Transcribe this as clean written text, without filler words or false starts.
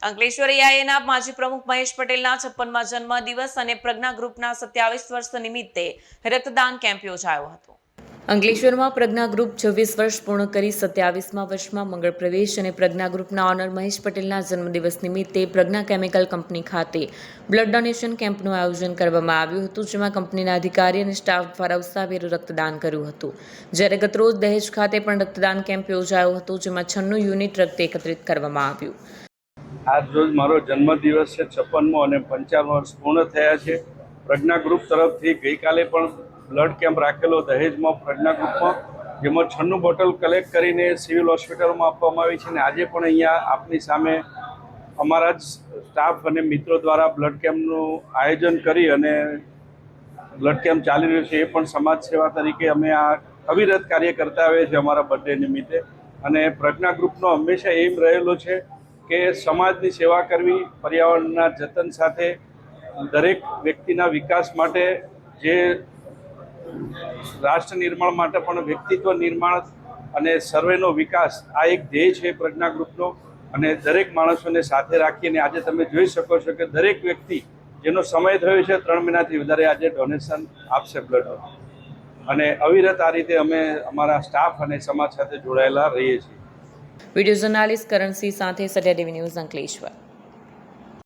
અંકલેશ્વર એઆઈએના માજી પ્રમુખ મહેશ પટેલના 56મા જન્મદિવસ અને પ્રજ્ઞા ગ્રુપના 27 વર્ષ નિમિત્તે રક્તદાન કેમ્પ યોજાયો હતો। અંકલેશ્વરમાં પ્રજ્ઞા ગ્રુપ 26 વર્ષ પૂર્ણ કરી 27મા વર્ષમાં મંગળ પ્રવેશ અને પ્રજ્ઞા ગ્રુપના ઓનર મહેશ પટેલના જન્મદિવસ નિમિત્તે પ્રજ્ઞા કેમિકલ કંપની ખાતે બ્લડ ડોનેશન કેમ્પનું આયોજન કરવામાં આવ્યું હતું, જેમાં કંપનીના અધિકારી અને સ્ટાફ દ્વારા ઉત્સાહભેર રક્તદાન કર્યું હતું। જ્યારે ગતરોજ દહેજ ખાતે પણ રક્તદાન કેમ્પ યોજાયો હતો, જેમાં 96 યુનિટ રક્ત એકત્રિત કરવામાં આવ્યું। આજ રોજ મારો જન્મદિવસ છે 56મો અને 55 વર્ષ પૂર્ણ થયા છે। પ્રજ્ઞા ગ્રુપ તરફથી ગઈકાલે પણ બ્લડ કેમ્પ રાખેલો દહેજમાં પ્રજ્ઞા ગ્રુપમાં, જેમાં 96 બોટલ કલેક્ટ કરીને સિવિલ હોસ્પિટલમાં આપવામાં આવી છે અને આજે પણ અહીંયા આપની સામે અમારા જ સ્ટાફ અને મિત્રો દ્વારા બ્લડ કેમ્પનું આયોજન કરી અને બ્લડ કેમ્પ ચાલી રહ્યો છે। એ પણ સમાજ સેવા તરીકે અમે આ અવિરત કાર્ય કરતા આવીએ છીએ અમારા બર્થડે નિમિત્તે। અને પ્રજ્ઞા ગ્રુપનો હંમેશા એમ રહેલો છે કે સમાજની સેવા કરવી, પર્યાવરણના જતન સાથે દરેક વ્યક્તિના વિકાસ માટે, જે રાષ્ટ્ર નિર્માણ માટે પણ વ્યક્તિત્વ નિર્માણ અને સર્વેનો વિકાસ, આ એક ધ્યેય છે પ્રજ્ઞા ગ્રુપનો। અને દરેક માણસોને સાથે રાખીને આજે તમે જોઈ શકો છો કે દરેક વ્યક્તિ જેનો સમય થયો છે 3 મહિનાથી વધારે આજે ડોનેશન આપશે બ્લડનું। અને અવિરત આ રીતે અમે અમારા સ્ટાફ અને સમાજ સાથે જોડાયેલા રહીએ છીએ। વિડીયો જર્નાલિસ્ટ કરણસિંહ સાથે સત્યા ટીવી ન્યૂઝ અંકલેશ્વર।